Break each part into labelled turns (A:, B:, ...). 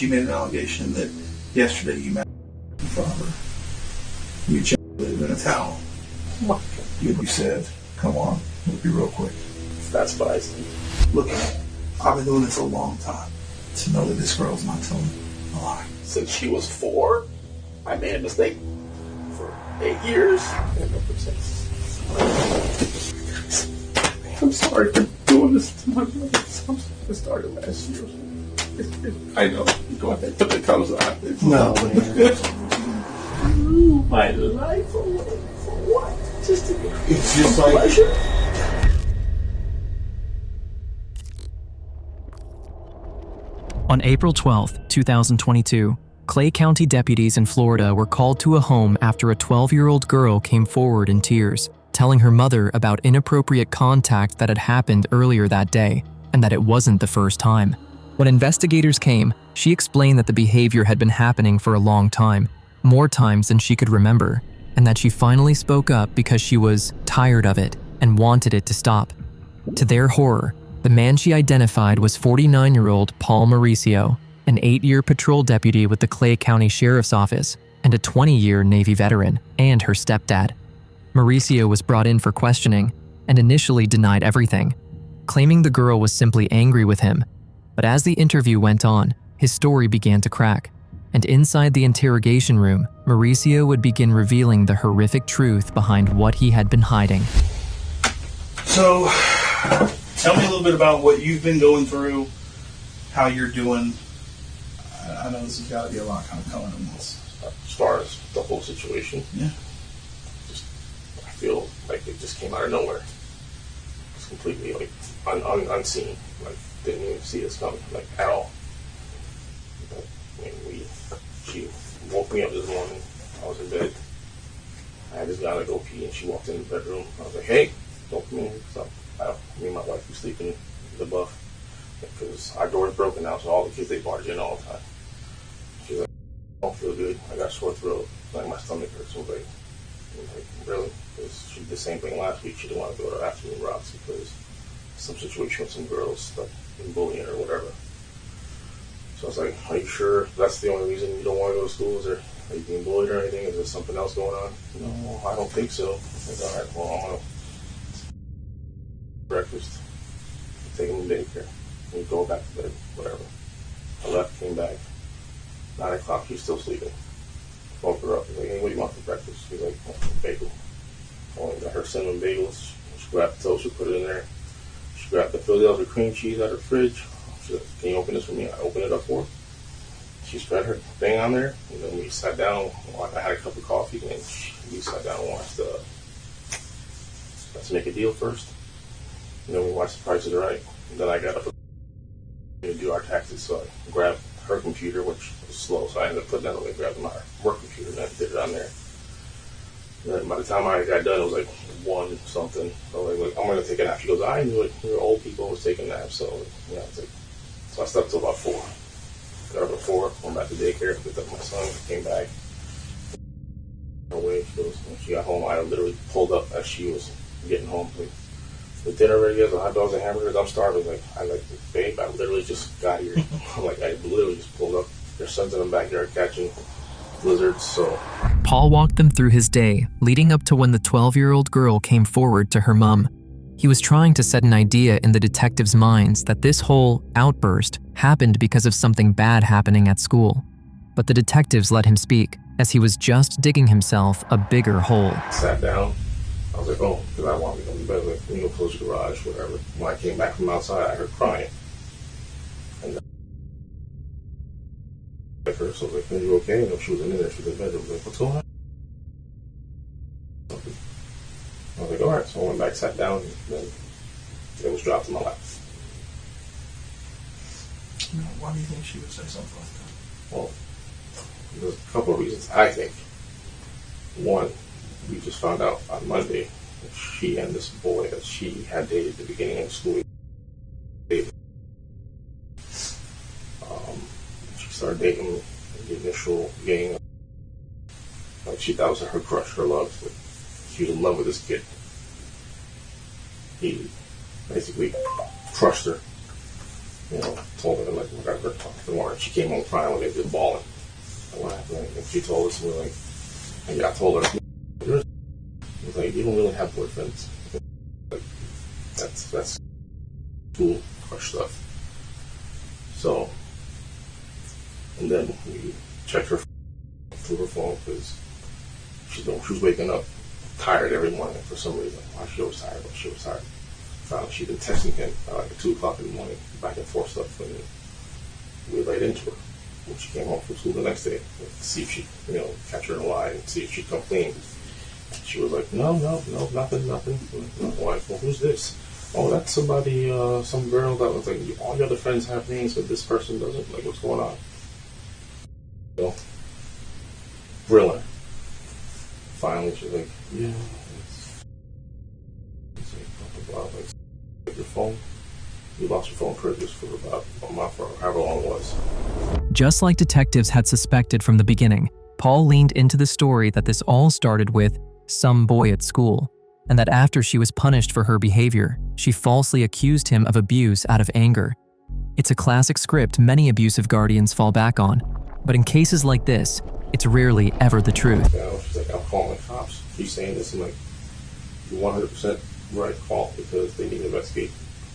A: She made an allegation that yesterday you met in front of her. You ejaculated in a towel.
B: What?
A: You said, come on, we'll be real quick.
B: That's what I said.
A: Look, I've been doing this a long time to know that this girl's not telling a lie.
B: Since she was 4, I made a mistake for 8 years. I'm sorry for doing this to my brother. It started last year. I know. Go ahead, but it comes out.
A: No.
B: My life away for what? Just to get
A: It's just like
B: pleasure?
C: On April 12, 2022, Clay County deputies in Florida were called to a home after a 12-year-old girl came forward in tears, telling her mother about inappropriate contact that had happened earlier that day, and that it wasn't the first time. When investigators came, she explained that the behavior had been happening for a long time, more times than she could remember, and that she finally spoke up because she was tired of it and wanted it to stop. To their horror, the man she identified was 49-year-old Paul Mauricio, an 8-year patrol deputy with the Clay County Sheriff's Office, and a 20-year Navy veteran, and her stepdad. Mauricio was brought in for questioning and initially denied everything, claiming the girl was simply angry with him. But as the interview went on, his story began to crack, and inside the interrogation room, Mauricio would begin revealing the horrific truth behind what he had been hiding.
A: So, tell me a little bit about what you've been going through, how you're doing. I know this has got to be a lot kind of coming in this.
B: As far as the whole situation,
A: Yeah.
B: I feel like it just came out of nowhere. It's completely like unseen. Like didn't even see this coming, like at all. But, she woke me up this morning. I was in bed. I just gotta go pee, and she walked in the bedroom. I was like, "Hey, don't come in." So me and my wife were sleeping in the buff because our door is broken now, so all the kids they barge in all the time. She's like, "I don't feel good. I got a sore throat. Like my stomach hurts." I was like, "Really?" Because she did the same thing last week. She didn't want to go to afternoon rocks because some situation with some girls like bullying her or whatever. So I was like, "Are you sure that's the only reason you don't want to go to school? Is there, are you being bullied or anything? Is there something else going on?" "No, I don't think so." I was like, "All right, well, I'm gonna breakfast, take him to daycare, and go back to bed, whatever." I left, came back. 9 o'clock, she's still sleeping. Woke her up. I was like, "Hey, what do you want for breakfast?" She's like, "Bagel." I got her cinnamon bagels. She grabbed the toast, she put it in there. She grabbed the Philadelphia cream cheese out of the fridge. She said, "Can you open this for me?" I opened it up for her. She spread her thing on there, and then we sat down. I had a cup of coffee, and we sat down and watched Let's Make a Deal first. And then we watched The Price is Right. And then I got up to do our taxes, so I grabbed her computer, which was slow, so I ended up putting that away, grabbed my work computer, and I did it on there. And then by the time I got done, it was like 1 something. So I was like, "I'm going to take a nap." She goes, "I knew it. You were old people always taking naps." So, yeah, it's like, so I slept till about 4. Got up at 4, went back to daycare, picked up my son, came back. Away, she got home, I literally pulled up as she was getting home. Like, "The dinner ready, the hot dogs and hamburgers, I'm starving." Like, "Babe, I literally just got here." Like, I literally just pulled up. Their son's in the backyard catching lizards, so.
C: Paul walked them through his day, leading up to when the 12-year-old girl came forward to her mom. He was trying to set an idea in the detectives' minds that this whole outburst happened because of something bad happening at school. But the detectives let him speak, as he was just digging himself a bigger hole.
B: Sat down. I was like, "Oh," because I wanted to go to bed. Like, "You go close the garage, whatever." When I came back from outside, I heard crying. And I heard, so I was like, "Are you okay?" And she was in there. She was in the bedroom. I was like, "What's going on?" I was like, "All right." So I went back, sat down, and then it was dropped in my lap.
A: Why do you think she would say something like that?
B: Well, there's a couple of reasons, I think. One, we just found out on Monday that she and this boy that she had dated at the beginning of the school year. She started dating the initial gang. Like, that was her crush, her love. Like, she was in love with this kid. He basically crushed her. told her, like, we're going to talk tomorrow. She came home crying when they did bawling. And what happened? And she told us, we're like, and I told her, you don't really have boyfriends. Like, that's cool, crush stuff. So, and then we checked her through her phone because she was waking up tired every morning for some reason. Why she was tired? Why she was tired? Found out she'd been texting him like at 2 o'clock in the morning, back and forth stuff, and we laid into her. When she came home from school the next day, to see if she, catch her in a lie and see if she'd come clean. She was like, no, nothing. Why? Well, who's this? Oh, that's somebody, some girl that was like, all your other friends have names, but this person doesn't. Like, what's going on? Grilling her. Finally, she's like, yeah. It's like, blah, blah, blah. Like, your phone. You lost your phone privileges for about a month or however long it was.
C: Just like detectives had suspected from the beginning, Paul leaned into the story that this all started with some boy at school, and that after she was punished for her behavior, she falsely accused him of abuse out of anger. It's a classic script many abusive guardians fall back on, but in cases like this, it's rarely ever the truth.
B: She's like, I'm calling the cops. She's saying this. I'm like, you're 100% right, call, because they need to investigate.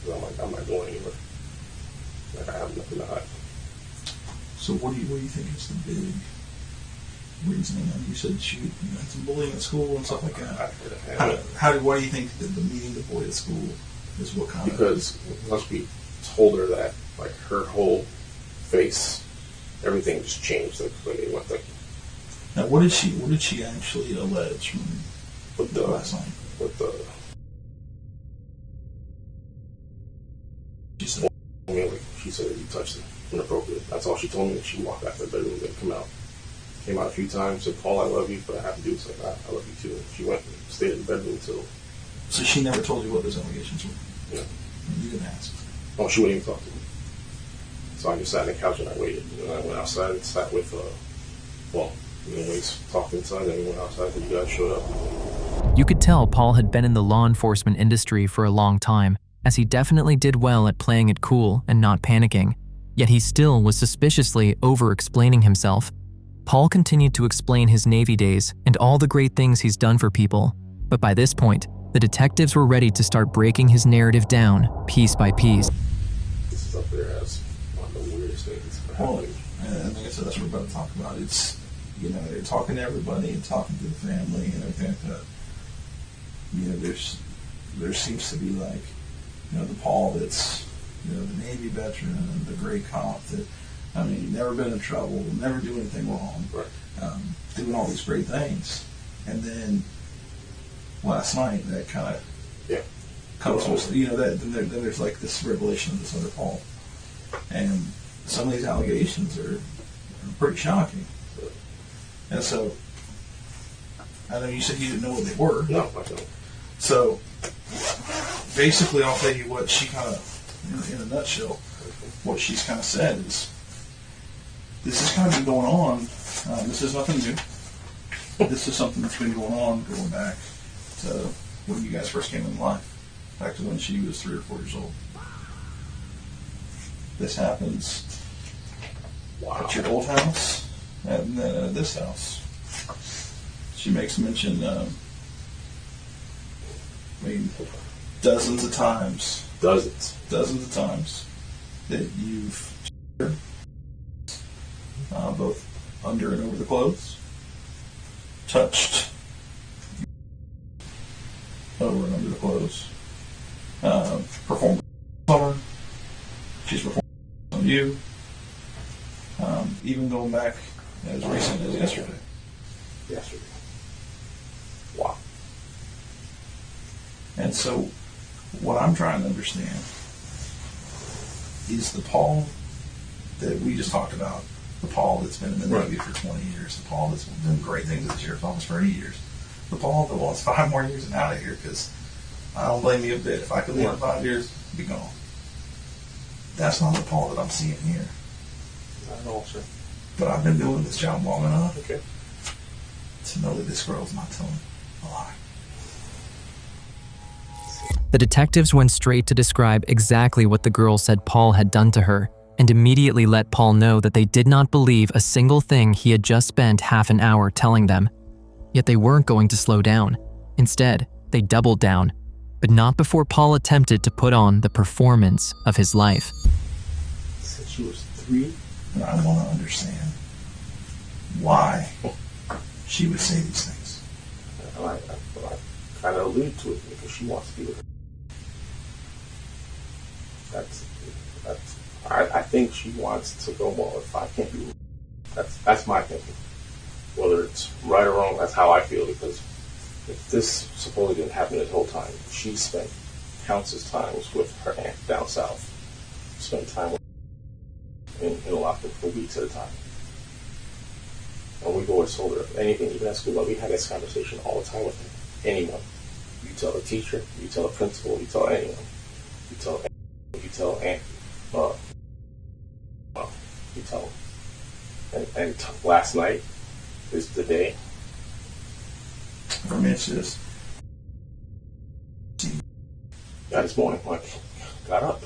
B: I'm like, I'm not going anywhere. Like, I have nothing to hide.
A: So what do you think is the big reasoning? I mean, you said she had some bullying at school and stuff like that. Why do you think that the meeting the boy at school is what kind
B: because once we told her that, like, her whole face, everything just changed. Like it went like.
A: Now, what did she actually allege from the last night?
B: With the.
A: She said.
B: She said you touched it, inappropriate. That's all she told me. She walked out of the bedroom and didn't come out. Came out a few times, said, Paul, I love you, but I have to do something. I love you too. She went and stayed in the bedroom until.
A: So she never told you what those allegations were?
B: Yeah.
A: You didn't ask?
B: Oh, she wouldn't even talk to me. So I just sat on the couch and I waited. And I went outside and sat with, anyways, talked inside, and we went outside and you guys showed up.
C: You could tell Paul had been in the law enforcement industry for a long time, as he definitely did well at playing it cool and not panicking. Yet he still was suspiciously over-explaining himself. Paul continued to explain his Navy days and all the great things he's done for people, but by this point, the detectives were ready to start breaking his narrative down, piece by piece.
B: This is up there as one of the weirdest things.
A: Well, and like I said, that's what we're about to talk about. It's, they're talking to everybody and talking to the family and everything like that. There seems to be like, the Paul that's, the Navy veteran and the great cop that, never been in trouble, never do anything wrong,
B: right.
A: Doing all these great things. And then last night, that kind of comes with, then there's like this revelation of this other Paul. And some of these allegations are pretty shocking. And so, I know you said you didn't know what they were.
B: No, I don't.
A: So, basically, I'll tell you what she kind of, in a nutshell, what she's kind of said is, this has kind of been going on. This is nothing new. This is something that's been going on, going back to when you guys first came in life, back to when she was 3 or 4 years old. This happens at your old house and then at this house. She makes mention, dozens of times. Dozens of times that you've both under and over the clothes, touched over and under the clothes, performed on her. She's performed on you, even going back as recent as yesterday.
B: Wow.
A: And so, what I'm trying to understand is the Paul that we just talked about, the Paul that's been in the Navy for 20 years, the Paul that's done great things this year for almost 30 years, the Paul that wants 5 more years and out of here, because I don't blame you a bit. If I could live in 5 years, I'd be gone. That's not the Paul that I'm seeing here.
B: Not at all, sir.
A: But I've been doing this job long enough
B: to
A: know that this girl's not telling a lie.
C: The detectives went straight to describe exactly what the girl said Paul had done to her, and immediately let Paul know that they did not believe a single thing he had just spent half an hour telling them. Yet they weren't going to slow down. Instead, they doubled down, but not before Paul attempted to put on the performance of his life.
B: Since she was 3,
A: And I want to understand why she would say these things.
B: and I kind of allude to it because she wants to be with her. I think she wants to go, well, if I can't be with her, that's my thinking. Whether it's right or wrong, that's how I feel, because if this supposedly didn't happen this whole time, she spent countless times with her aunt down south, spent time with her in a locker for weeks at a time. And we've always told her anything, even at school, we had this conversation all the time with her. Anyone. You tell a teacher, you tell a principal, you tell anyone. You tell aunt, you tell them. And last night is the day.
A: For me, it's just,
B: This morning, like, got up.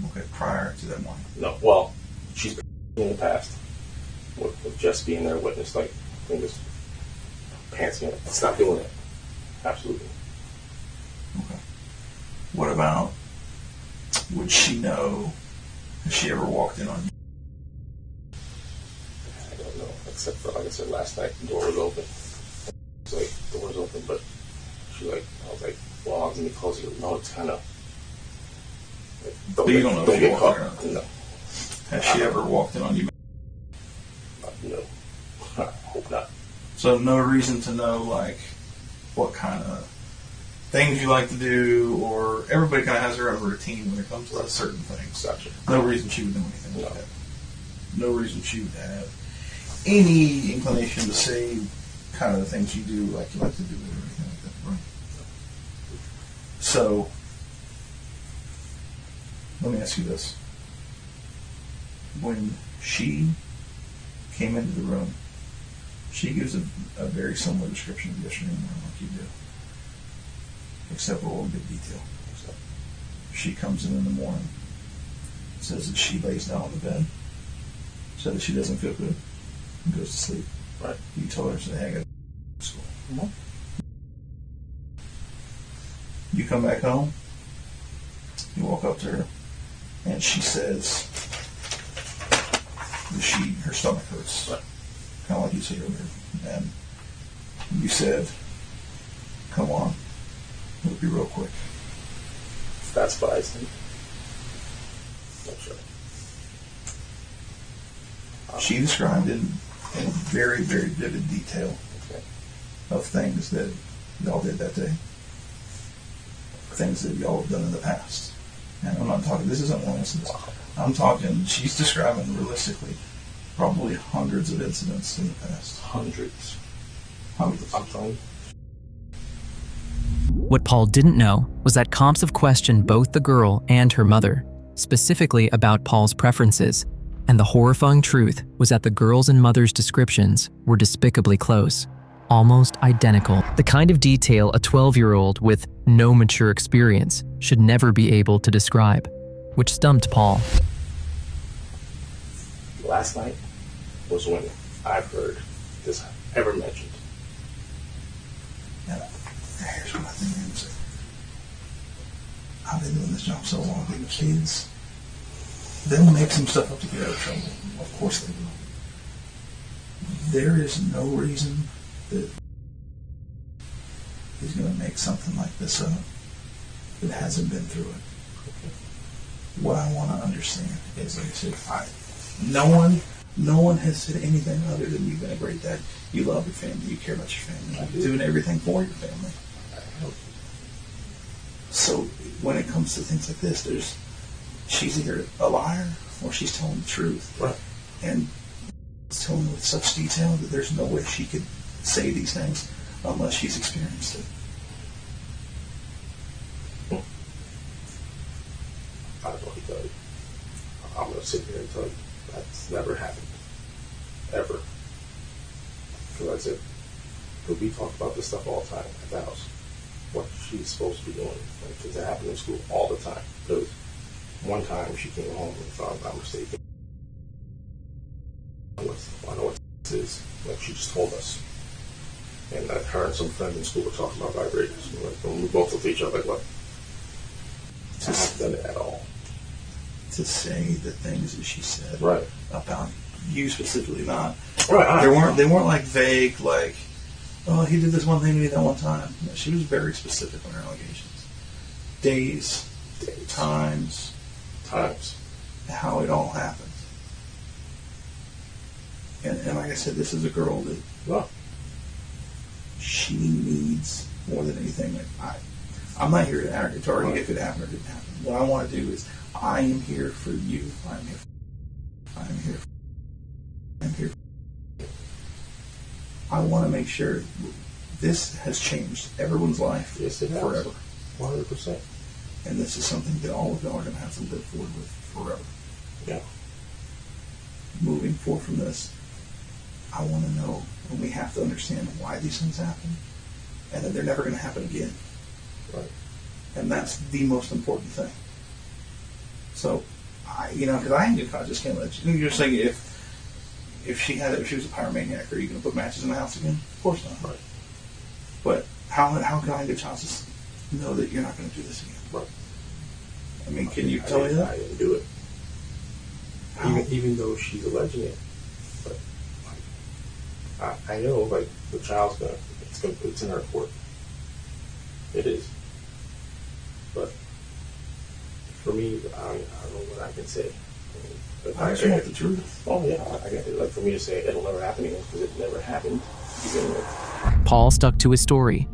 A: okay, prior to that morning.
B: No, well, she's been in the past with just being there, witness, like, just pantsing it. Stop doing it. Absolutely.
A: Okay. What about, would she know, has she ever walked in on you?
B: I don't know, except for, like I said, last night, the door was open. It's like, the door's open, but I was like, well, I was going to close it. No, it's kind of,
A: But you don't know if she
B: get
A: walked
B: caught.
A: in.
B: No.
A: Has she ever walked in on you?
B: No. I hope not.
A: So no reason to know, like, what kind of things you like to do, or everybody kind of has their own routine when it comes to certain things.
B: Gotcha.
A: No reason she would know anything like
B: No.
A: that. No reason she would have any inclination to say kind of the things you do, like you like to do it or anything like that, right? So, let me ask you this. When she came into the room, she gives a very similar description of yesterday morning like you do, except for a little bit of detail. So she comes in the morning, says that she lays down on the bed, says that she doesn't feel good, and goes to sleep.
B: Right.
A: You told her, say, hey, I got to go to school.
B: Mm-hmm.
A: You come back home, you walk up to her, and she says that her stomach hurts.
B: Right.
A: Kind of like you said earlier. And you said, come on, it'll be real quick.
B: That's what I think. Not sure.
A: She described in very, very vivid detail
B: Okay.
A: of things that y'all did that day. Things that y'all have done in the past. And I'm not talking, this isn't one instance. I'm talking, she's describing realistically probably hundreds of incidents in the past.
B: Hundreds.
A: Hundreds.
B: I'm telling you.
C: What Paul didn't know was that cops have questioned both the girl and her mother, specifically about Paul's preferences, and the horrifying truth was that the girl's and mother's descriptions were despicably close, almost identical. The kind of detail a 12-year-old with no mature experience should never be able to describe, which stumped Paul.
B: Last night was when I've heard this ever mentioned.
A: And here's what I think is, I've been doing this job so long, the kids, they'll make some stuff up to get out of trouble. Of course they will. There is no reason that he's going to make something like this up that hasn't been through it. What I want to understand is, like I said, no one has said anything other than you've been a great dad. You love your family. You care about your family. You're doing everything for your family. So when it comes to things like this, she's either a liar or she's telling the truth.
B: Right.
A: And it's telling with such detail that there's no way she could say these things unless she's experienced it.
B: I don't know what to tell you. I'm going to sit here and tell you that's never happened. Ever. Because I said, we talk about this stuff all the time at the house. what she's supposed to be doing. Because it happened in school all the time. Because one time she came home and found I'm mistaken. I know what this is. Like, she just told us. And that her and some friends in school were talking about vibrators. And we both looked at each other like, what? I haven't done it at all.
A: To say the things that she said
B: Right.
A: about you specifically, not.
B: Right.
A: They weren't like vague, like, oh, he did this one thing to me that one time. No, she was very specific on her allegations. Days. Times. How it all happened. And like I said, this is a girl that she needs more than anything. Like, I'm not here to argue if it happened or didn't happen. What I want to do is, I am here for you. I'm here. I want to make sure this has changed everyone's life.
B: Yes, it has.
A: Forever.
B: 100%.
A: And this is something that all of y'all are going to have to live forward with forever.
B: Yeah.
A: Moving forward from this, I want to know, and we have to understand why these things happen, and that they're never going to happen again.
B: Right.
A: And that's the most important thing. So, because I ain't gonna just can't let you. You're saying if she was a pyromaniac, are you gonna put matches in the house again? Of course not.
B: Right.
A: But how can I get child just know that you're not gonna do this again?
B: Right.
A: I mean, can you tell me that?
B: I didn't do it. Even though she's alleging it, but I know, like, the child's it's in her court. It is. But for me, I don't know what I can say.
A: I just want the truth.
B: Oh yeah, I get it. Like, for me to say it'll never happen again because it never happened to begin with.
C: Paul stuck to his story.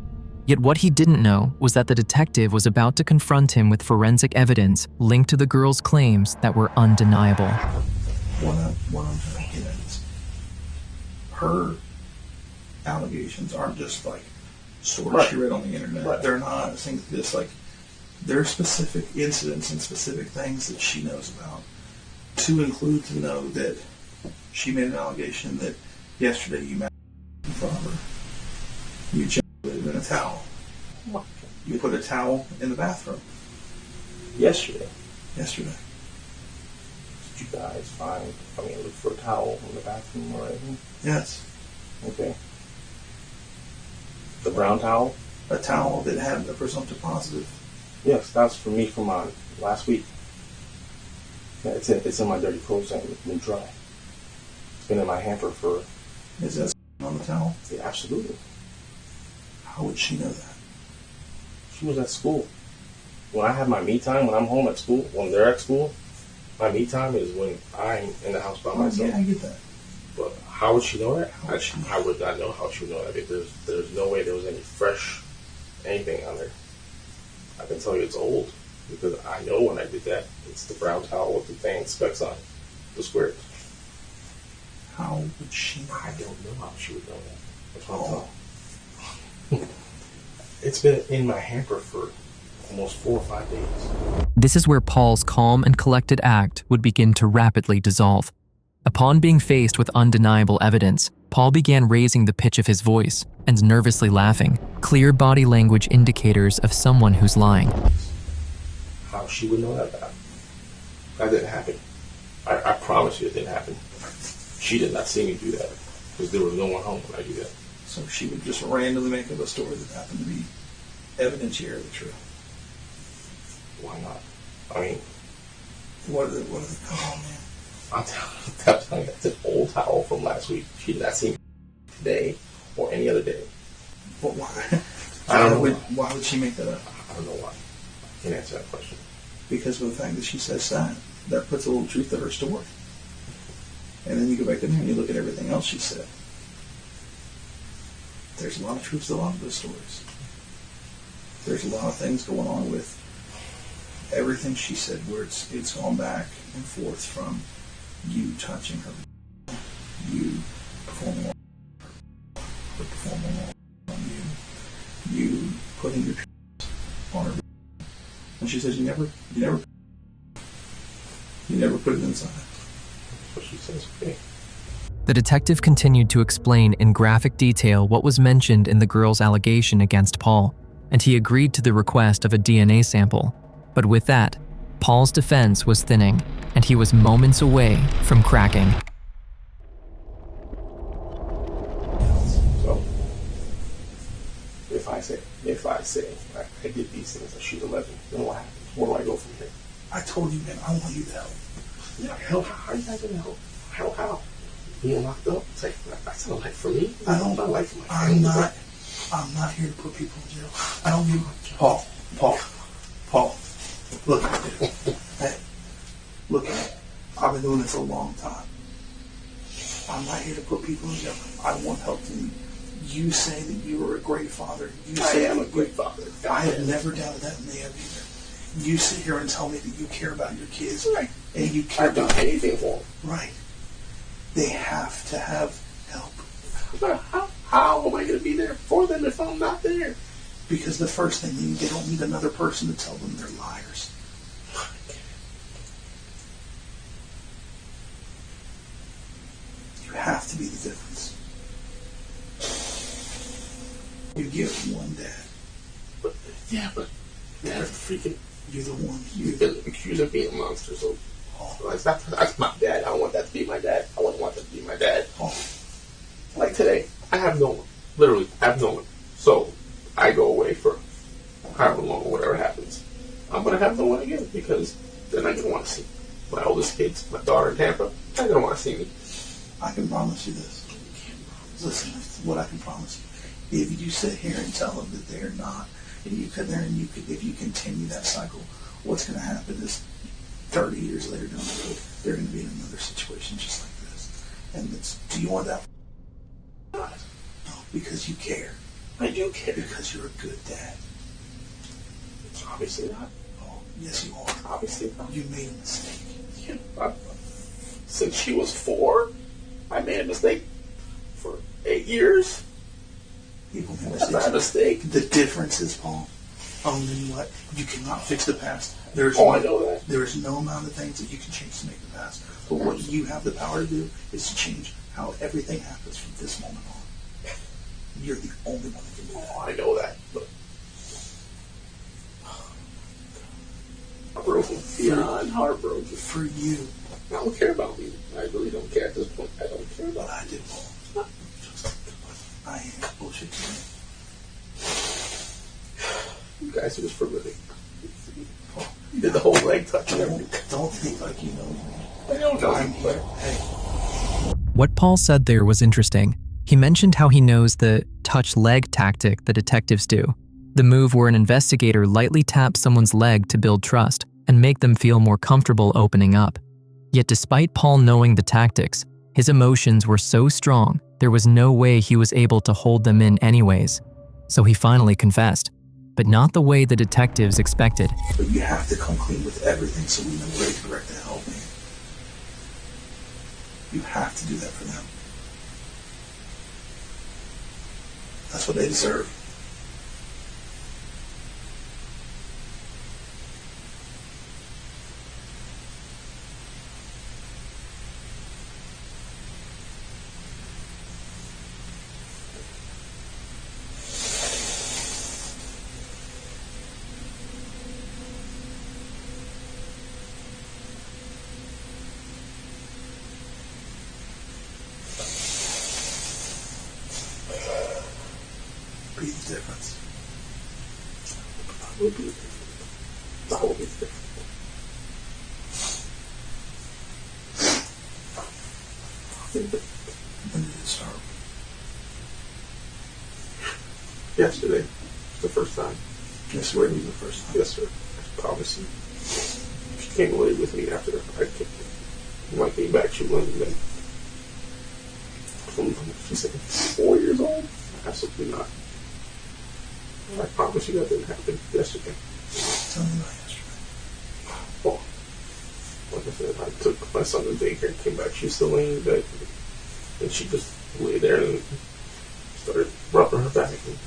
C: Yet what he didn't know was that the detective was about to confront him with forensic evidence linked to the girl's claims that were undeniable.
A: What I'm trying to get at is, her allegations aren't just like stories she read on the internet.
B: Right.
A: They're not things just like, there are specific incidents and specific things that she knows about. To include to know that she made an allegation that yesterday you met in front of her. You jumped in a towel.
B: What?
A: You put a towel in the bathroom.
B: Yesterday.
A: Yesterday.
B: Did you guys look for a towel in the bathroom or anything?
A: Yes.
B: Okay. The brown towel?
A: A towel that had a presumptive positive.
B: Yes, that's for me from last week. Yeah, it's in my dirty clothes and it's been dry. It's been in my hamper for...
A: Is that on the towel?
B: Yeah, absolutely.
A: How would she know that?
B: She was at school. When I have my me time, when I'm home at school, when they're at school, my me time is when I'm in the house by myself.
A: Yeah, I get that.
B: But how would she know that?
A: I
B: would not know how she would know that. Because there's no way there was any fresh anything on there. I can tell you it's old. Because I know when I did that, it's the brown towel with the thing specs on it. The squares.
A: How would she know?
B: I don't know how she would know that. That's what I'm telling you. It's been in my hamper for almost 4 or 5 days.
C: This is where Paul's calm and collected act would begin to rapidly dissolve. Upon being faced with undeniable evidence, Paul began raising the pitch of his voice and nervously laughing, clear body language indicators of someone who's lying.
B: How she would know that didn't happen. I promise you it didn't happen. She did not see me do that because there was no one home when I do that.
A: So she would just randomly make up a story that happened to be evidentiary of the truth.
B: Why not? I mean,
A: What are the come on, man.
B: I'm telling you, that's an old towel from last week. She did not see me today or any other day.
A: But why?
B: I don't know.
A: Why would she make that up?
B: I don't know why. I can't answer that question.
A: Because of the fact that she says that puts a little truth to her story. And then you go back in there and you look at everything else she said. There's a lot of truths to a lot of those stories. There's a lot of things going on with everything she said where it's gone back and forth from you touching her, you performing on her, performing on you putting your on her. And she says you never put it inside.
B: That's what she says. Okay.
C: The detective continued to explain in graphic detail what was mentioned in the girl's allegation against Paul, and he agreed to the request of a DNA sample. But with that, Paul's defense was thinning, and he was moments away from cracking.
B: So, if I say I did these things, I shoot 11, then what happens? Where do I go from here?
A: I told you, man, I want you to help.
B: Yeah, help. How are you guys gonna help? How? Being locked up? It's like, that's not life for me.
A: I don't.
B: Not life for my family.
A: I'm not here to put people in jail. I don't give. Paul. Look at me. Hey, look at me. I've been doing this a long time. I'm not here to put people in jail. I want help to you. You say that you are a great father.
B: I am a great father.
A: I have never doubted that, and they have either. You sit here and tell me that you care about your kids.
B: Right.
A: And you care
B: I've done
A: about
B: anything for them.
A: Right. They have to have help.
B: How am I going to be there for them if I'm not there?
A: Because the first thing they don't need another person to tell them they're liars. You have to be the difference. You give one dad.
B: But Dad's freaking.
A: You're the one.
B: You've been accused of being a monster, so that's my dad. I don't want that to be my dad. I wouldn't want that to be my dad. Like today, I have no one. Literally, I have no one. So I go away for however long or whatever happens. I'm going to have no one again because they're not going to want to see me. My oldest kids, my daughter in Tampa, they're going to want to see me.
A: I can promise you this. Listen, this is what I can promise you. If you sit here and tell them that they're not, and you sit there and if you continue that cycle, what's going to happen is 30 years later down the road, they're going to be in another situation just like this. And do you want that? No, because you care.
B: I do care.
A: Because you're a good dad.
B: Obviously not.
A: Oh, yes you are.
B: Obviously not.
A: You made a mistake.
B: Yeah, since she was 4, I made a mistake for 8 years.
A: People make
B: That's not a mistake.
A: The difference is, Paul, only what? You cannot fix the past.
B: I know that.
A: There is no amount of things that you can change to make the past. But what you have the power to do is to change how everything happens from this moment on. You're the only one that can do that.
B: I know that. But heartbroken. Beyond heartbroken.
A: For you.
B: I don't care about me. I really don't care at this point. I don't care about
A: But I do, Paul. I ain't bullshit to you.
B: You guys are just for living. You did the whole leg touch and everything.
A: Don't think like you know me.
B: I don't know.
A: I'm here. Hey.
C: What Paul said there was interesting. He mentioned how he knows the touch leg tactic the detectives do, the move where an investigator lightly taps someone's leg to build trust and make them feel more comfortable opening up. Yet despite Paul knowing the tactics, his emotions were so strong there was no way he was able to hold them in anyways. So he finally confessed, but not the way the detectives expected.
A: But you have to come clean with everything so we know where to direct the help, man. You have to do that for them. That's what they deserve. Be the difference.
B: That would be different.
A: When did it start?
B: Yesterday. The first time.
A: Yesterday was the first time.
B: Yes, sir. I promise you. She came away with me after I took it. When I came back, she went and then. She said, 4 years old? Absolutely not. I promise you that didn't happen yesterday.
A: Tell me about yesterday.
B: Well, like I said, I took my son to daycare and came back. She was still laying in bed. And she just lay there and started rubbing her back. And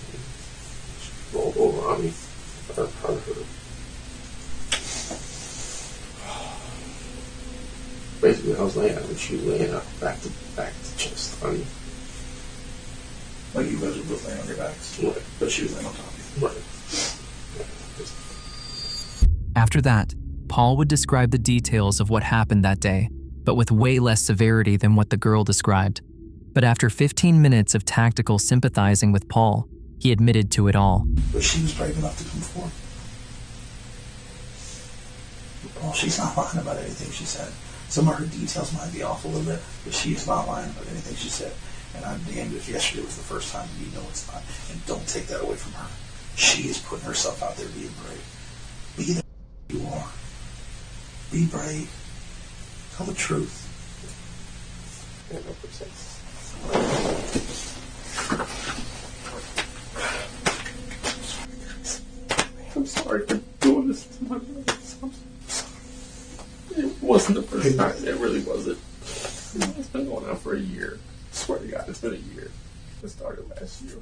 B: she rolled over on me. I heard her. Basically, I was laying out and she was laying out back to chest on me.
A: Like you guys were both laying on your backs?
B: Right.
A: But she was laying on top of you?
B: Right.
C: After that, Paul would describe the details of what happened that day, but with way less severity than what the girl described. But after 15 minutes of tactical sympathizing with Paul, he admitted to it all.
A: But she was brave enough to come forward. Paul, she's not lying about anything she said. Some of her details might be off a little bit, but she is not lying about anything she said. And I'm damned if yesterday was the first time, you know it's not. And don't take that away from her. She is putting herself out there being brave. Be the you are. Be brave. Tell the truth.
B: I'm sorry for doing this to my brother. It wasn't the first time. It really wasn't. It's been going on for a year. I swear to God, it's been a year. It started last year.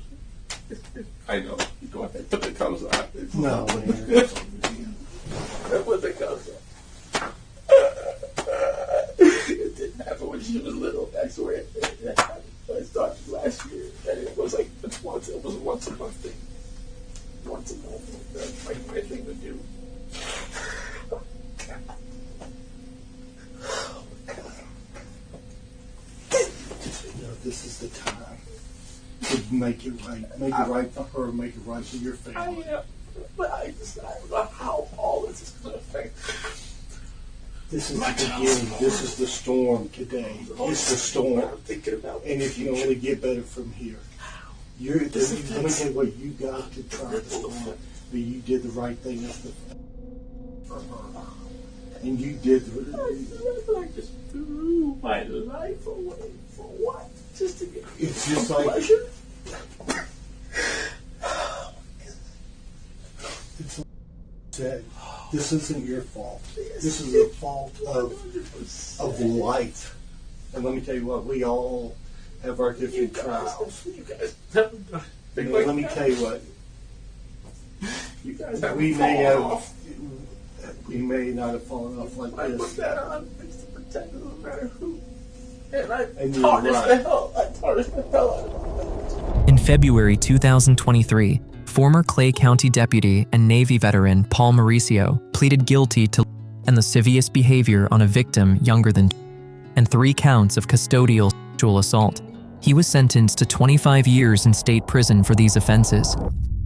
B: I know. You go ahead, but it comes out.
A: No, man.
B: That was it comes out. It didn't happen when she was little. That's where it happened. It started last year, and it was like it was a once a month thing. Once a month. That's like my thing to do.
D: This is the time to make it right. Make it right for her, make it right for your family.
B: But I don't know how all this is going to affect.
D: This is the beginning. This is the storm today. It's the storm.
B: I'm thinking about.
D: And it can only get better from here. Let me tell you what, you got to try the storm, but you did the right thing for her. And you did
B: I just threw my life away for what? Just to get
D: it's just like
B: pleasure?
D: it's like I said, this isn't your fault. This is the fault of life. And let me tell you what, we all have our different trials.
B: You guys haven't done anything like
D: Let me
B: that.
D: tell you what,
B: You guys haven't
D: we
B: fallen off.
D: may not have fallen off like
B: I put
D: this.
B: that on just to protect no matter who. And I
D: And you're
B: tarnished
D: right.
B: the hell out of it.
C: In February 2023, former Clay County deputy and Navy veteran Paul Mauricio pleaded guilty to and lascivious behavior on a victim younger than and 3 counts of custodial sexual assault. He was sentenced to 25 years in state prison for these offenses.